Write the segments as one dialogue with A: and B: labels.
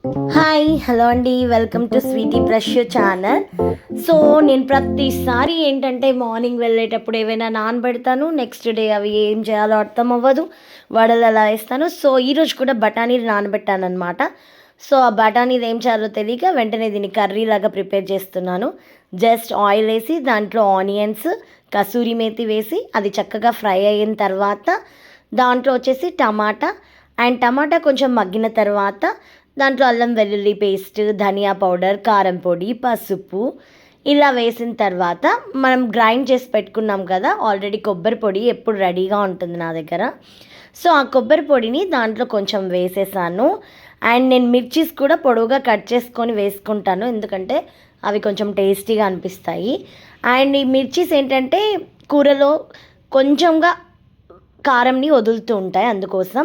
A: Hi hello అండి, welcome to sweety brush channel. So నేను ప్రతిసారి ఏంటంటే మార్నింగ్ వెళ్ళేటప్పుడు ఏవైనా నానబెడతాను, నెక్స్ట్ డే అవి ఏం చేయాలో అర్థం అవ్వదు, వడలు అలా వేస్తాను. సో ఈరోజు కూడా బఠానీలు నానబెట్టాను అనమాట. సో ఆ బఠానీలు ఏం చేయాలో తెలియక వెంటనే దీన్ని కర్రీ లాగా ప్రిపేర్ చేస్తున్నాను. జస్ట్ ఆయిల్ వేసి దాంట్లో ఆనియన్స్, కసూరి మేతి వేసి అది చక్కగా ఫ్రై అయిన తర్వాత దాంట్లో వచ్చేసి టమాటా కొంచెం మగ్గిన తర్వాత దాంట్లో అల్లం వెల్లుల్లి పేస్ట్, ధనియా పౌడర్, కారం పొడి, పసుపు ఇలా వేసిన తర్వాత మనం గ్రైండ్ చేసి పెట్టుకున్నాం కదా, ఆల్రెడీ కొబ్బరి పొడి ఎప్పుడు రెడీగా ఉంటుంది నా దగ్గర. సో ఆ కొబ్బరి పొడిని దాంట్లో కొంచెం వేసేసాను. అండ్ నేను మిర్చీస్ కూడా పొడవుగా కట్ చేసుకొని వేసుకుంటాను, ఎందుకంటే అవి కొంచెం టేస్టీగా అనిపిస్తాయి. అండ్ ఈ మిర్చీస్ ఏంటంటే కూరలో కొంచెంగా కారంని వదులుతూ ఉంటాయి, అందుకోసం.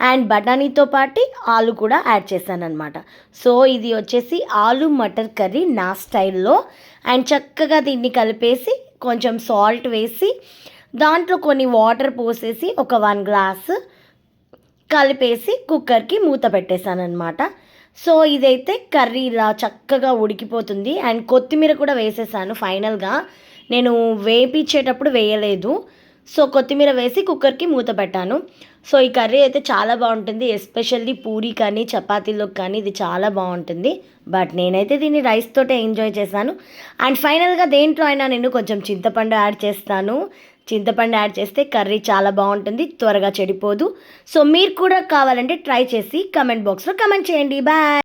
A: అండ్ బఠానీతో పాటు ఆలు కూడా యాడ్ చేశాను అనమాట. సో ఇది వచ్చేసి ఆలు మటర్ కర్రీ నా స్టైల్లో. అండ్ చక్కగా దీన్ని కలిపేసి కొంచెం సాల్ట్ వేసి దాంట్లో కొన్ని వాటర్ పోసేసి ఒక 1 గ్లాస్ కలిపేసి కుక్కర్కి మూత పెట్టేశాను అనమాట. సో ఇదైతే కర్రీ ఇలా చక్కగా ఉడికిపోతుంది. అండ్ కొత్తిమీర కూడా వేసేసాను ఫైనల్గా, నేను వేపించేటప్పుడు వేయలేదు. సో కొత్తిమీర వేసి కుక్కర్కి మూత పెట్టాను. సో ఈ కర్రీ అయితే చాలా బాగుంటుంది, ఎస్పెషల్లీ పూరీ కానీ చపాతీలోకి కానీ ఇది చాలా బాగుంటుంది. బట్ నేనైతే దీన్ని రైస్ తోటే ఎంజాయ్ చేశాను. అండ్ ఫైనల్గా దేంట్లో అయినా నేను కొంచెం చింతపండు యాడ్ చేస్తాను. చింతపండు యాడ్ చేస్తే కర్రీ చాలా బాగుంటుంది, త్వరగా చెడిపోదు. సో మీరు కూడా కావాలంటే ట్రై చేసి కమెంట్ బాక్స్లో కమెంట్ చేయండి. బాయ్.